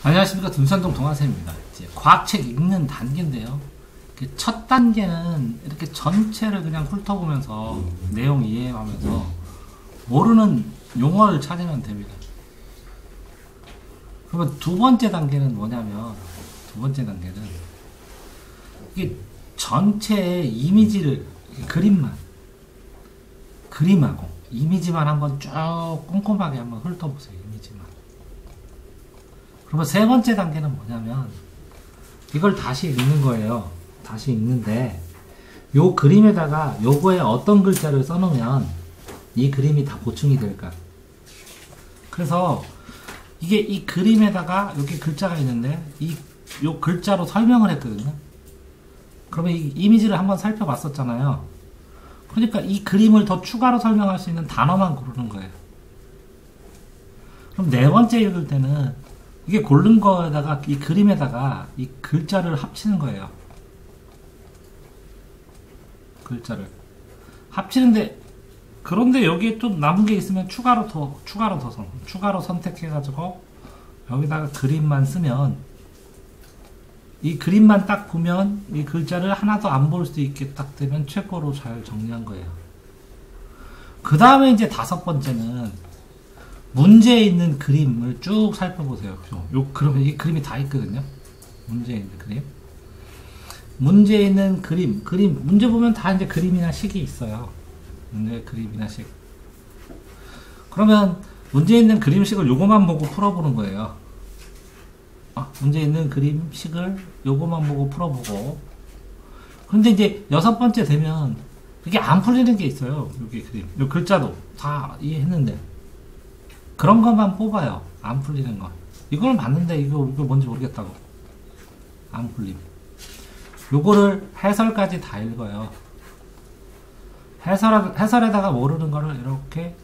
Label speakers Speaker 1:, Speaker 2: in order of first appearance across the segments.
Speaker 1: 안녕하십니까. 둔산동 동아쌤입니다. 이제 과학책 읽는 단계인데요. 첫 단계는 이렇게 전체를 그냥 훑어보면서 내용 이해하면서 모르는 용어를 찾으면 됩니다. 그러면 두 번째 단계는 뭐냐면, 두 번째 단계는 이게 전체의 이미지를, 그림하고 이미지만 한번 쭉 꼼꼼하게 한번 훑어보세요. 이미지만. 그러면 세 번째 단계는 뭐냐면 이걸 다시 읽는 거예요. 다시 읽는데 요 그림에다가 요거에 어떤 글자를 써놓으면 이 그림이 다 보충이 될까. 그래서 이게 이 그림에다가 여기 글자가 있는데 요 글자로 설명을 했거든요. 그러면 이 이미지를 한번 살펴봤었잖아요. 그러니까 이 그림을 더 추가로 설명할 수 있는 단어만 고르는 거예요. 그럼 네 번째 읽을 때는 이게 고른 거에다가 이 그림에다가 이 글자를 합치는 거예요. 글자를 합치는데, 그런데 여기에 또 남은 게 있으면 추가로 선택해가지고 여기다가 그림만 쓰면, 이 그림만 딱 보면 이 글자를 하나도 안 볼 수 있게 딱 되면 최고로 잘 정리한 거예요. 그 다음에 이제 다섯 번째는 문제에 있는 그림을 쭉 살펴보세요. 그러면 이 그림이 다 있거든요. 문제에 있는 그림. 문제에 있는 그림, 문제 보면 다 이제 그림이나 식이 있어요. 문제 그림이나 식. 그러면 문제에 있는 그림식을 요거만 보고 풀어보는 거예요. 문제 있는 그림식을 요거만 보고 풀어보고. 근데 이제 여섯 번째 되면 이게 안 풀리는 게 있어요. 여기 그림, 요 글자도 다 이해했는데 그런 것만 뽑아요. 안 풀리는 거. 이거는 맞는데 이거 뭔지 모르겠다고. 안 풀림. 요거를 해설까지 다 읽어요. 해설에다가 모르는 거를 이렇게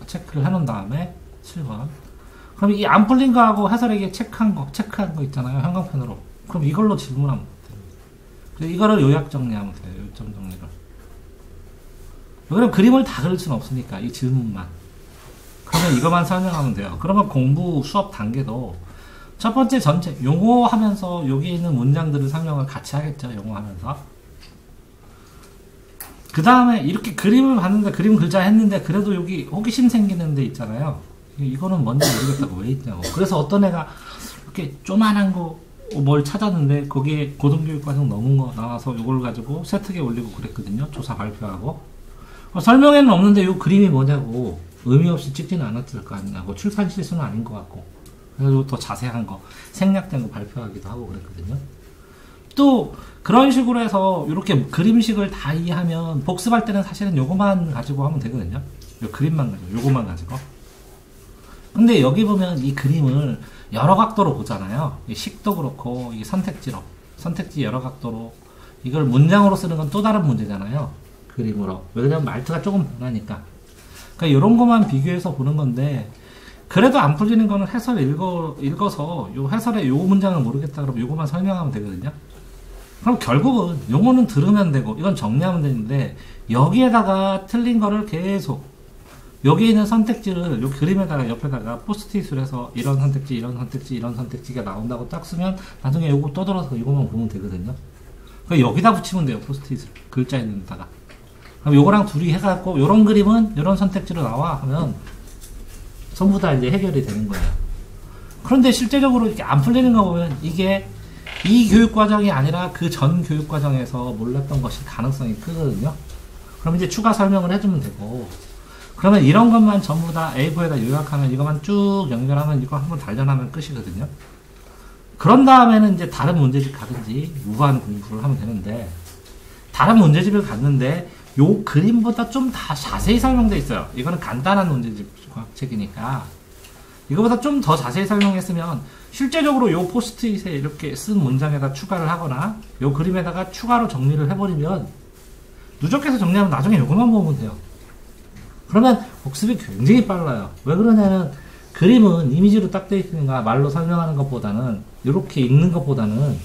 Speaker 1: 체크를 해놓은 다음에 7번. 그럼 이 안 풀린 거하고 해설에게 체크한 거 있잖아요. 형광펜으로. 그럼 이걸로 질문하면 됩니다. 그래서 이거를 요약 정리하면 돼요. 요점 정리를. 그럼 그림을 다 그릴 수는 없으니까 이 질문만. 그러면 이것만 설명하면 돼요. 그러면 공부 수업 단계도 첫 번째 전체 용어 하면서 여기 있는 문장들을 설명을 같이 하겠죠. 용어 하면서. 그 다음에 이렇게 그림을 봤는데 그림 글자 했는데 그래도 여기 호기심 생기는 데 있잖아요. 이거는 뭔지 모르겠다고 왜 있냐고. 그래서 어떤 애가 이렇게 조만한 거 뭘 찾았는데 거기에 고등교육과정 넘은 거 나와서 이걸 가지고 세특에 올리고 그랬거든요. 조사 발표하고. 설명에는 없는데 이 그림이 뭐냐고. 의미 없이 찍지는 않았을 거 아니냐고. 출판 실수는 아닌 것 같고. 그래서 더 자세한 거, 생략된 거 발표하기도 하고 그랬거든요. 또 그런 식으로 해서 이렇게 그림식을 다 이해하면 복습할 때는 사실은 요거만 가지고 하면 되거든요. 요 그림만 가지고, 요거만 가지고. 근데 여기 보면 이 그림을 여러 각도로 보잖아요. 이 식도 그렇고, 이 선택지 여러 각도로. 이걸 문장으로 쓰는 건 또 다른 문제잖아요. 그림으로. 왜냐면 말투가 조금 변하니까. 그러니까 이런 것만 비교해서 보는 건데, 그래도 안 풀리는 거는 해설 읽어서 요 해설에 요 문장을 모르겠다 그러면 요거만 설명하면 되거든요. 그럼 결국은 용어는 들으면 되고 이건 정리하면 되는데, 여기에다가 틀린 거를 계속 여기 있는 선택지를 요 그림에다가 옆에다가 포스트잇을 해서 이런 선택지가 나온다고 딱 쓰면 나중에 요거 떠들어서 이거만 보면 되거든요. 그러니까 여기다 붙이면 돼요. 포스트잇을 글자 있는 데다가. 그럼 요거랑 둘이 해갖고 요런 그림은 요런 선택지로 나와 하면 전부 다 이제 해결이 되는 거예요. 그런데 실제적으로 이렇게 안 풀리는 거 보면 이게 이 교육과정이 아니라 그 전 교육과정에서 몰랐던 것이 가능성이 크거든요. 그럼 이제 추가 설명을 해주면 되고, 그러면 이런 것만 전부 다 A4에다 요약하면 이것만 쭉 연결하면 이거 한번 단련하면 끝이거든요. 그런 다음에는 이제 다른 문제집 가든지 무한 공부를 하면 되는데, 다른 문제집을 갔는데 요 그림보다 좀 다 자세히 설명되어 있어요. 이거는 간단한 문제집 과학책이니까 이거보다 좀 더 자세히 설명했으면 실제적으로 요 포스트잇에 이렇게 쓴 문장에다 추가를 하거나 요 그림에다가 추가로 정리를 해버리면, 누적해서 정리하면 나중에 요것만 보면 돼요. 그러면 복습이 굉장히 빨라요. 왜 그러냐면 그림은 이미지로 딱 되어 있으니까 말로 설명하는 것보다는, 이렇게 읽는 것보다는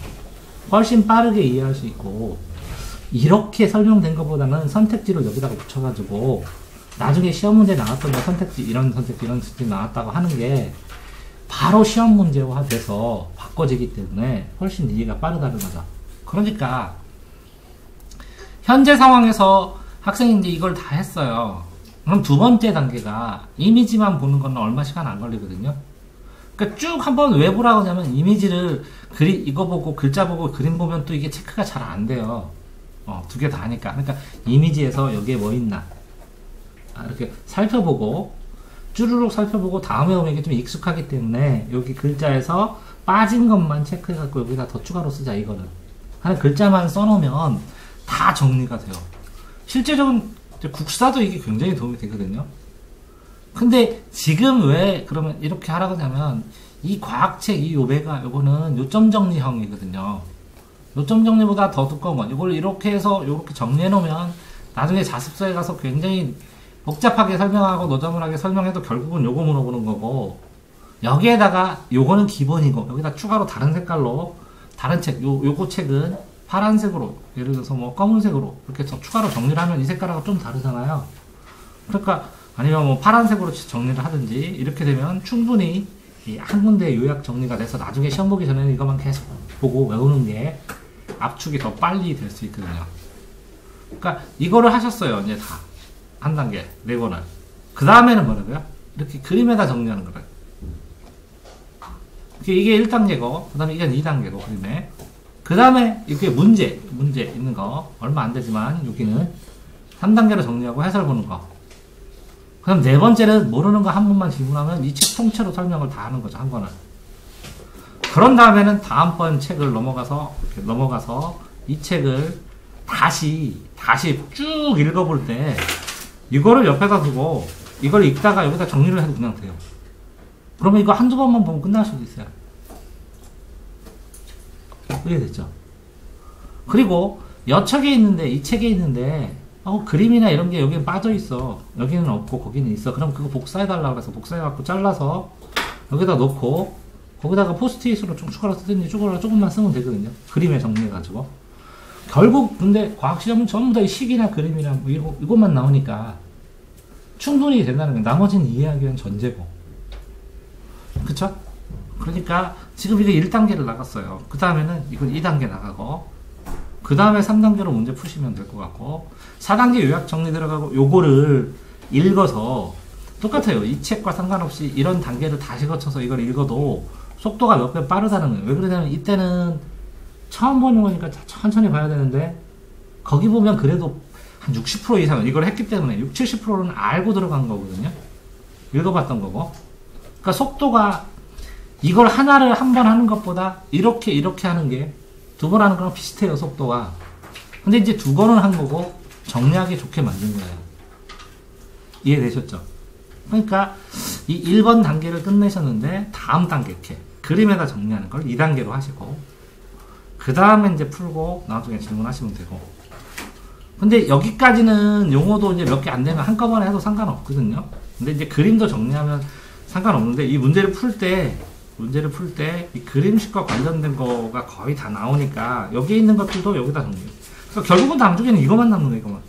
Speaker 1: 훨씬 빠르게 이해할 수 있고, 이렇게 설명된 것보다는 선택지를 여기다가 붙여가지고 나중에 시험 문제 나왔던 거 이런 선택지 나왔다고 하는 게 바로 시험 문제화 돼서 바꿔지기 때문에 훨씬 이해가 빠르다는 거죠. 그러니까 현재 상황에서 학생이 이제 이걸 다 했어요. 그럼 두 번째 단계가 이미지만 보는 건 얼마 시간 안 걸리거든요. 그러니까 쭉 한번 왜 보라고 하냐면 이미지를 이거 보고 글자 보고 그림 보면 또 이게 체크가 잘 안 돼요. 두 개 다 하니까. 그러니까 이미지에서 여기에 뭐 있나 이렇게 살펴보고 쭈루룩 살펴보고 다음에 오면 이게 좀 익숙하기 때문에 여기 글자에서 빠진 것만 체크해갖고 여기다 더 추가로 쓰자 이거는. 한 글자만 써놓으면 다 정리가 돼요. 실제적으로 국사도 이게 굉장히 도움이 되거든요. 근데 지금 왜 그러면 이렇게 하라고 하냐면 이 과학책 이 요배가 요거는 요점 정리형이거든요. 요점 정리보다 더 두꺼운 건 이걸 이렇게 해서 이렇게 정리해 놓으면 나중에 자습서에 가서 굉장히 복잡하게 설명하고 노점을하게 설명해도 결국은 요거 물어보는 거고, 여기에다가 요거는 기본이고 여기다 추가로 다른 색깔로 다른 책 요거 책은 파란색으로 예를 들어서 뭐 검은색으로 이렇게 추가로 정리를 하면 이 색깔하고 좀 다르잖아요. 그러니까 아니면 뭐 파란색으로 정리를 하든지 이렇게 되면 충분히 이 한 군데 요약 정리가 돼서 나중에 시험 보기 전에는 이것만 계속 보고 외우는 게 압축이 더 빨리 될 수 있거든요. 그러니까 이거를 하셨어요. 이제 다 한 단계 네 번을. 그 다음에는 뭐라고요? 이렇게 그림에다 정리하는 거예요. 이게 1단계고 그 다음에 이게 2단계고 그림에. 그 다음에 이렇게 문제 있는 거 얼마 안 되지만 여기는 3단계로 정리하고 해설 보는 거. 그럼 네 번째는 모르는 거 한 번만 질문하면 이 책 통째로 설명을 다 하는 거죠, 한 권을. 그런 다음에는 다음번 책을 넘어가서 이 책을 다시 쭉 읽어볼 때 이거를 옆에다 두고 이걸 읽다가 여기다 정리를 해도 그냥 돼요. 그러면 이거 한두 번만 보면 끝날 수도 있어요. 이해됐죠? 그리고 여책에 있는데 이 책에 있는데 그림이나 이런 게 여기는 빠져있어. 여기는 없고 거기는 있어. 그럼 그거 복사해달라고 해서 복사해갖고 잘라서 여기다 놓고 거기다가 포스트잇으로 좀 추가로 쓰든지 조금만 쓰면 되거든요. 그림에 정리해가지고. 결국 근데 과학시험은 전부 다 이 식이나 그림이나 뭐 이것만 나오니까 충분히 된다는 거예요. 나머지는 이해하기 위한 전제고. 그쵸? 그러니까 지금 이게 1단계를 나갔어요. 그 다음에는 이건 2단계 나가고 그 다음에 3단계로 문제 푸시면 될 것 같고 4단계 요약 정리 들어가고 요거를 읽어서 똑같아요. 이 책과 상관없이 이런 단계를 다시 거쳐서 이걸 읽어도 속도가 몇 배 빠르다는 거예요. 왜 그러냐면 이때는 처음 보는 거니까 천천히 봐야 되는데 거기 보면 그래도 한 60% 이상은 이걸 했기 때문에 60, 70%는 알고 들어간 거거든요. 읽어봤던 거고. 그러니까 속도가 이걸 하나를 한 번 하는 것보다 이렇게 하는 게 두 번 하는 거랑 비슷해요, 속도가. 근데 이제 두 번은 한 거고 정리하기 좋게 만든 거예요. 이해되셨죠? 그러니까 이 1번 단계를 끝내셨는데 다음 단계 이렇게 그림에다 정리하는 걸 2단계로 하시고 그 다음에 이제 풀고 나중에 질문하시면 되고. 근데 여기까지는 용어도 이제 몇 개 안 되면 한꺼번에 해도 상관없거든요. 근데 이제 그림도 정리하면 상관없는데 이 문제를 풀 때 이 그림식과 관련된 거가 거의 다 나오니까 여기에 있는 것들도 여기다 정리해요. 그러니까 결국은 나중에는 이것만 남는 거예요, 이것만.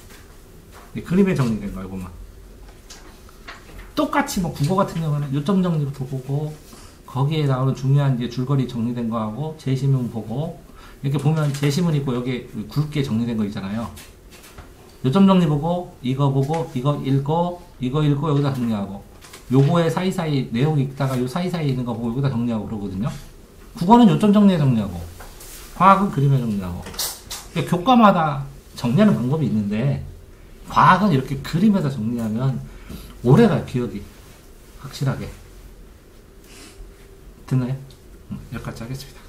Speaker 1: 이 그림에 정리된 거, 이것만. 똑같이 뭐 국어 같은 경우는 요점 정리부터 보고 거기에 나오는 중요한 이제 줄거리 정리된 거하고 제시문 보고 이렇게 보면 제시문 있고 여기 굵게 정리된 거 있잖아요. 요점 정리 보고 이거 읽고 여기다 정리하고 요거에 사이사이 내용 읽다가 요 사이사이에 있는 거 보고 여기다 정리하고 그러거든요. 국어는 요점 정리에 정리하고 과학은 그림에 정리하고. 그러니까 교과마다 정리하는 방법이 있는데 과학은 이렇게 그림에다 정리하면 오래가요. 기억이 확실하게. 됐나요? 여기까지 하겠습니다.